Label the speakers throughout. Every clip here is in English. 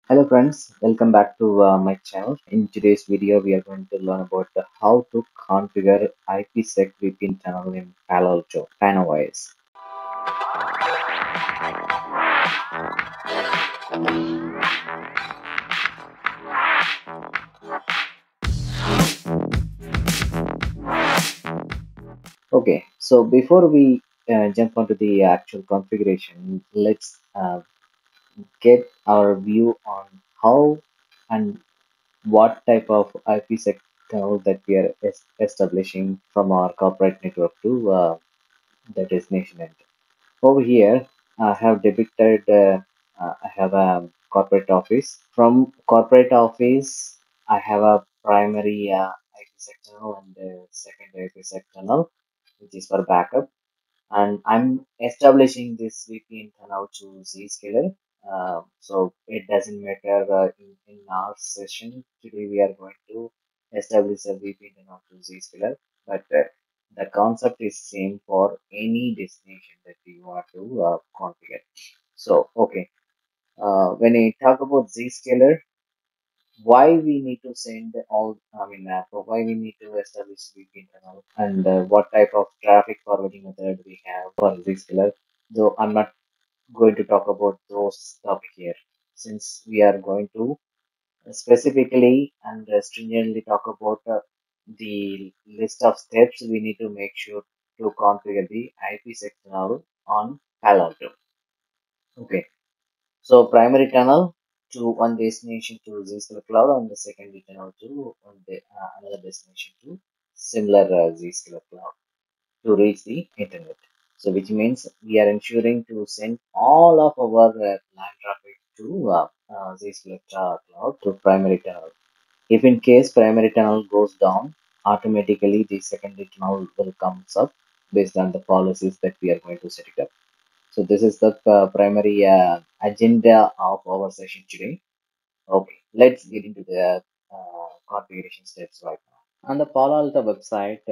Speaker 1: Hello friends, welcome back to my channel. In today's video, we are going to learn about how to configure IPSEC VPN tunnel in Palo Alto, PanaOS. Okay, so before we jump onto the actual configuration, let's get our view on how and what type of IPSEC tunnel that we are establishing from our corporate network to the destination end. Over here, I have depicted, I have a corporate office. From corporate office, I have a primary IP sectional and a secondary IP sectional, which is for backup. And I'm establishing this VPN tunnel to Zscaler. So it doesn't matter in our session. Today we are going to establish a VPN tunnel to Zscaler, but the concept is same for any destination that you want to configure. So, okay, when I talk about Zscaler, why we need to send all, why we need to establish VPN tunnel and what type of traffic forwarding method we have for Zscaler. Though I'm not going to talk about those topic here, since we are going to specifically and stringently talk about the list of steps we need to make sure to configure the IPsec tunnel on Palo Alto. Okay, so primary tunnel to one destination to Zscaler cloud and the secondary tunnel to another destination to similar Zscaler cloud to reach the internet. So which means we are ensuring to send all of our LAN traffic to Zscaler cloud to primary tunnel. If in case primary tunnel goes down, automatically the secondary tunnel will come up based on the policies that we are going to set it up. So this is the primary agenda of our session today. Okay, let's get into the configuration steps right now. On the Palo Alto website,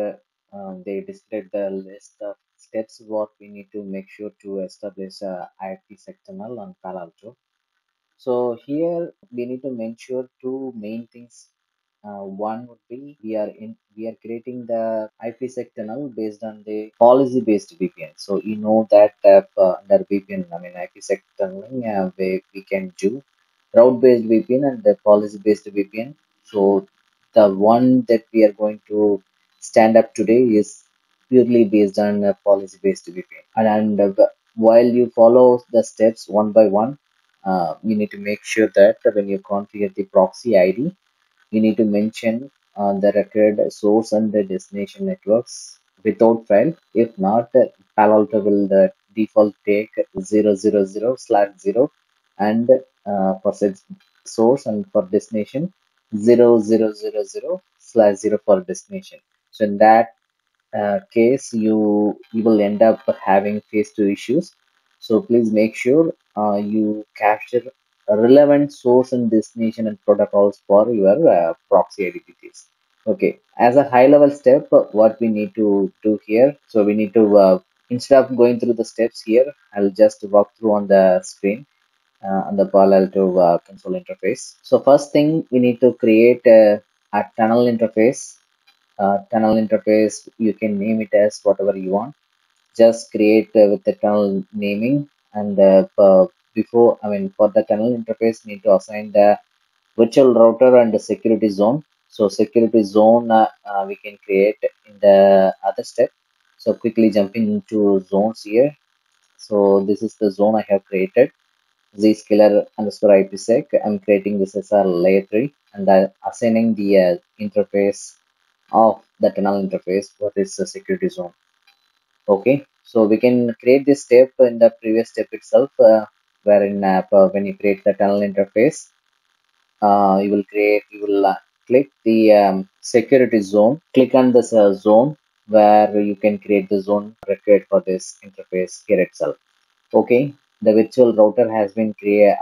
Speaker 1: they displayed the list of steps what we need to make sure to establish a IPsec tunnel on Palo Alto. So here we need to make sure two main things. One would be we are creating the IPsec tunnel based on the policy based VPN. So you know that under VPN, IPsec tunneling, we can do route based VPN and the policy based VPN. So the one that we are going to stand up today is purely based on policy based VPN. And while you follow the steps one by one, you need to make sure that when you configure the proxy ID, you need to mention the record source and the destination networks without fail. If not, Palo Alto will the default take 000/0 and for source and for destination 0000/0 for destination. So in that case, you will end up having phase 2 issues. So please make sure you capture a relevant source and destination and protocols for your proxy identities. Okay, as a high level step, what we need to do here, so we need to instead of going through the steps here, I'll just walk through on the screen on the Palo Alto console interface. So first thing, we need to create a tunnel interface. Tunnel interface, you can name it as whatever you want. Just create with the tunnel naming, and before, for the tunnel interface, need to assign the virtual router and the security zone. So security zone we can create in the other step. So quickly jumping into zones here. So this is the zone I have created, zscaler underscore IPsec. I'm creating this as a layer 3 and assigning the interface of the tunnel interface for this security zone. Okay, so we can create this step in the previous step itself, wherein when you create the tunnel interface, you will click the security zone. Click on this zone where you can create the zone required for this interface here itself. Okay, the virtual router has been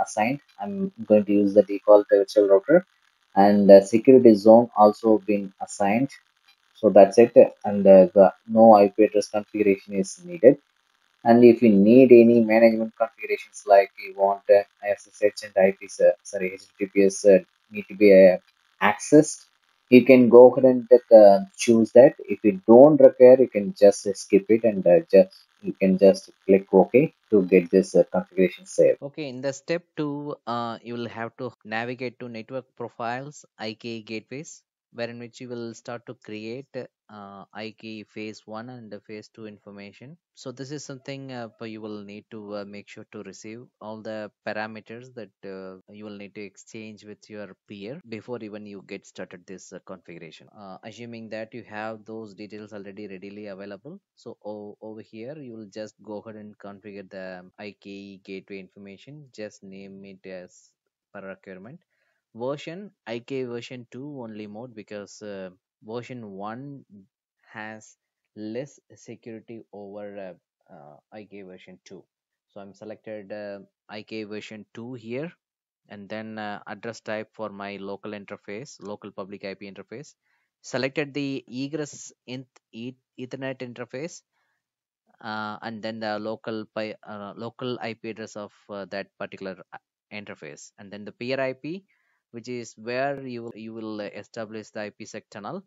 Speaker 1: assigned. I'm going to use the default virtual router, and the security zone also been assigned. So that's it, and no IP address configuration is needed. And if you need any management configurations, like you want SSH and HTTPS need to be accessed, you can go ahead and choose that. If you don't require, you can just skip it, and just you can just click OK to get this configuration saved.
Speaker 2: Okay, in the step two, you will have to navigate to network profiles, IK gateways, wherein which you will start to create IK phase one and the phase two information. So this is something you will need to make sure to receive all the parameters that you will need to exchange with your peer before even you get started this configuration. Assuming that you have those details already readily available, so over here you will just go ahead and configure the IKE gateway information. Just name it as per requirement. Version IK version 2 only mode, because version 1 has less security over IK version 2. So I'm selected IK version 2 here, and then address type for my local interface, local public IP interface. Selected the egress Ethernet interface, and then the local IP address of that particular interface, and then the peer IP, which is where you will establish the IPsec tunnel,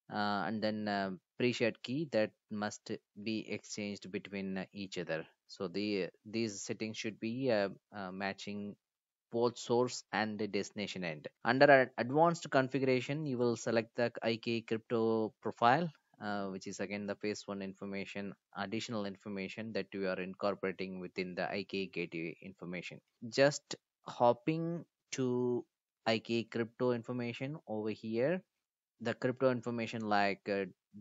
Speaker 2: and then pre-shared key that must be exchanged between each other. So these settings should be matching both source and the destination end. Under advanced configuration, you will select the IK crypto profile, which is again the phase one information, additional information that you are incorporating within the IK gateway information. Just hopping to IK crypto information over here, the crypto information like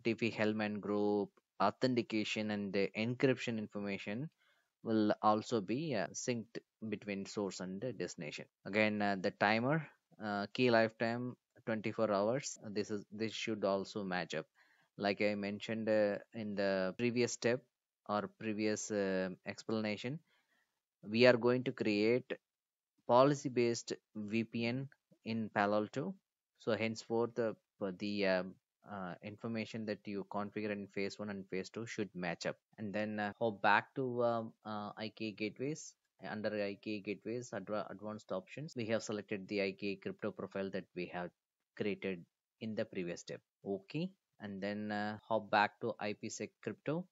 Speaker 2: Diffie-Hellman group, authentication, and the encryption information will also be synced between source and destination. Again, the timer, key lifetime 24 hours. This should also match up. Like I mentioned in the previous step or previous explanation, we are going to create policy based VPN in Palo Alto. So henceforth, the information that you configure in phase one and phase two should match up. And then hop back to IK gateways. Under IK gateways, advanced options, we have selected the IK crypto profile that we have created in the previous step. Okay, and then hop back to IPsec crypto.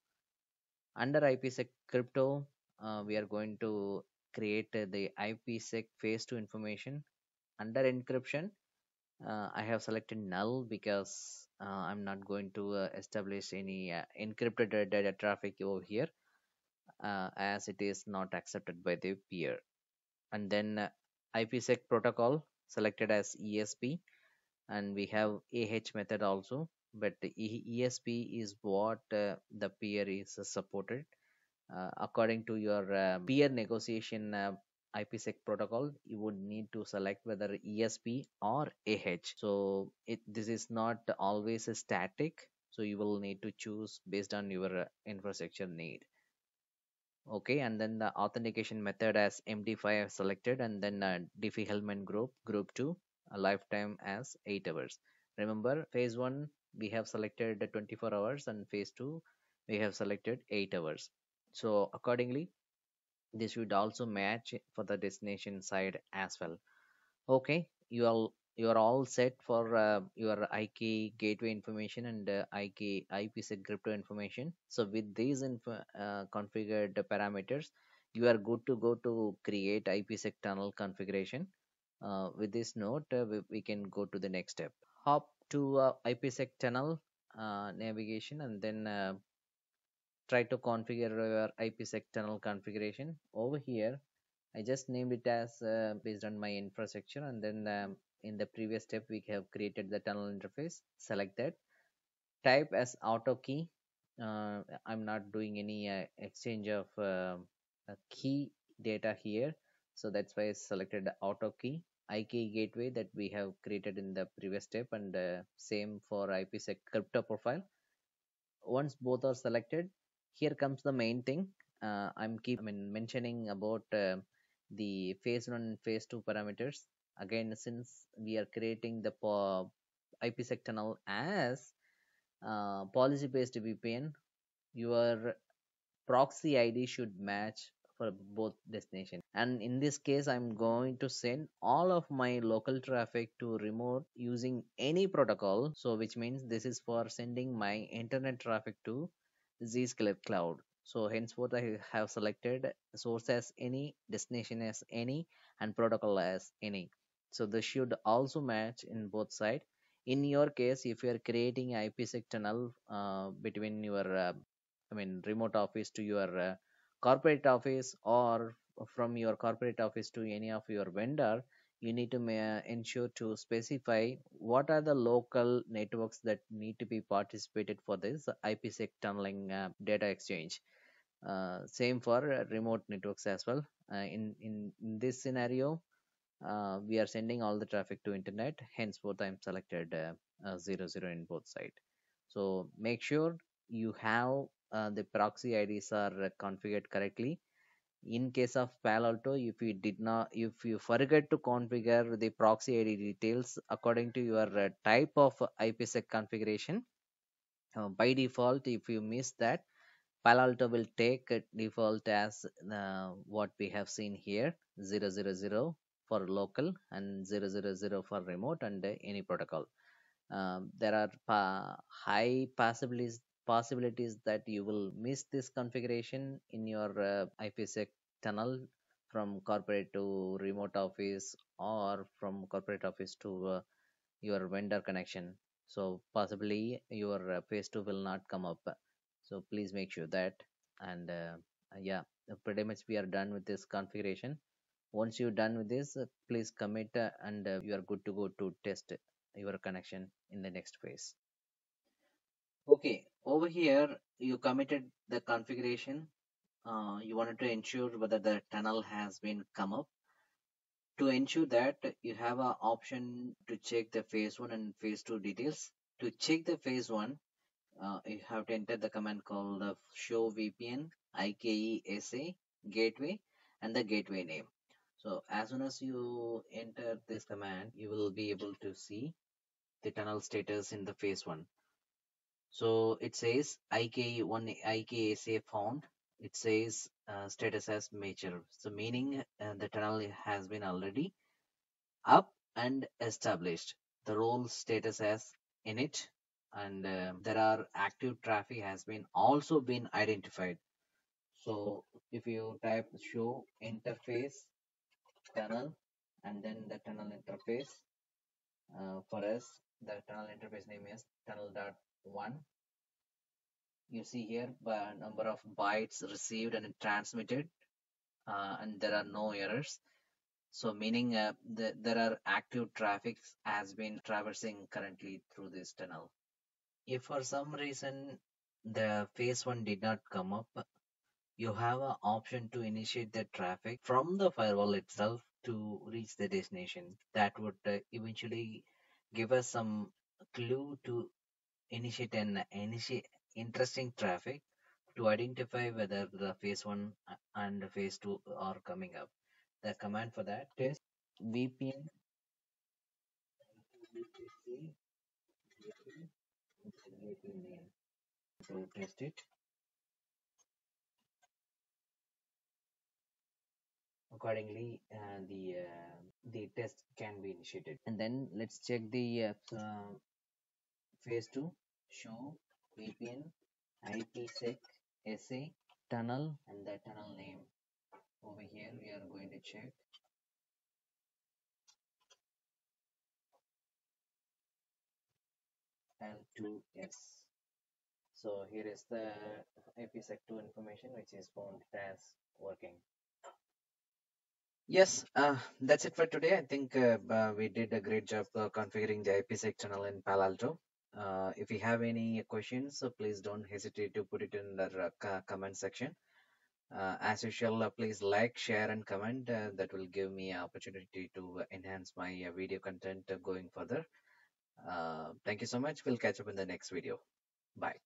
Speaker 2: Under IPsec crypto, we are going to create the IPsec phase 2 information. Under encryption, I have selected null because I'm not going to establish any encrypted data traffic over here, as it is not accepted by the peer. And then IPsec protocol selected as ESP, and we have AH method also, but the ESP is what the peer is supported. According to your peer negotiation IPsec protocol, you would need to select whether ESP or AH. So this is not always a static. So you will need to choose based on your infrastructure need. Okay, and then the authentication method as MD5 selected, and then Diffie-Hellman group 2, a lifetime as 8 hours. Remember, phase 1 we have selected 24 hours, and phase 2 we have selected 8 hours. So accordingly, this would also match for the destination side as well. Okay, you are all set for your IK gateway information and IK IPsec crypto information. So with these configured parameters, you are good to go to create IPsec tunnel configuration. With this note, we can go to the next step. Hop to IPsec tunnel navigation, and then try to configure your IPsec tunnel configuration. Over here, I just named it as based on my infrastructure, and then in the previous step we have created the tunnel interface. Select that. Type as auto key. I'm not doing any exchange of key data here, so that's why I selected the auto key. IK gateway that we have created in the previous step, and same for IPsec crypto profile. Once both are selected, here comes the main thing. Mentioning about the phase 1 and phase 2 parameters. Again, since we are creating the IPsec tunnel as policy based VPN, your proxy ID should match for both destination. And in this case, I'm going to send all of my local traffic to remote using any protocol. So which means this is for sending my internet traffic to Zscaler cloud. So henceforth I have selected source as any, destination as any, and protocol as any. So this should also match in both side. In your case, if you are creating IPsec tunnel between your remote office to your corporate office, or from your corporate office to any of your vendor, you need to ensure to specify what are the local networks that need to be participated for this IPsec tunneling data exchange. Same for remote networks as well. In this scenario, we are sending all the traffic to internet. Henceforth, I'm selected 00 in both side. So make sure you have the proxy IDs are configured correctly. In case of Palo Alto, if you forget to configure the proxy ID details according to your type of IPsec configuration, by default, if you miss that, Palo Alto will take a default as what we have seen here, 000 for local and 000 for remote and any protocol. There are high possibilities that you will miss this configuration in your IPsec tunnel from corporate to remote office, or from corporate office to your vendor connection. So possibly your phase 2 will not come up. So please make sure that. And yeah, pretty much we are done with this configuration. Once you're done with this, please commit, and you are good to go to test your connection in the next phase. Okay, over here you committed the configuration. You wanted to ensure whether the tunnel has been come up. To ensure that, you have an option to check the phase 1 and phase 2 details. To check the phase 1, you have to enter the command called show VPN IKESA gateway and the gateway name. So as soon as you enter this command, you will be able to see the tunnel status in the phase 1. So it says IK1 IKSA found. It says status as mature. So meaning the tunnel has been already up and established. The role status as init, and there are active traffic has been also been identified. So if you type show interface tunnel and then the tunnel interface, for us the tunnel interface name is tunnel.1. You see here by number of bytes received and transmitted, and there are no errors. So meaning there are active traffic has been traversing currently through this tunnel. If for some reason the phase 1 did not come up, you have an option to initiate the traffic from the firewall itself to reach the destination. That would eventually give us some clue to initiate interesting traffic to identify whether the phase 1 and phase 2 are coming up. The command for that is VPN name. To test it accordingly, the test can be initiated. And then let's check the phase 2 show VPN IPsec SA tunnel and the tunnel name. Over here we are going to check L2S. So here is the IPsec 2 information which is found as working. Yes, that's it for today. I think we did a great job configuring the IPsec channel in Palo Alto. If you have any questions, please don't hesitate to put it in the comment section. As usual, please like, share, and comment. That will give me an opportunity to enhance my video content going further. Thank you so much. We'll catch up in the next video. Bye.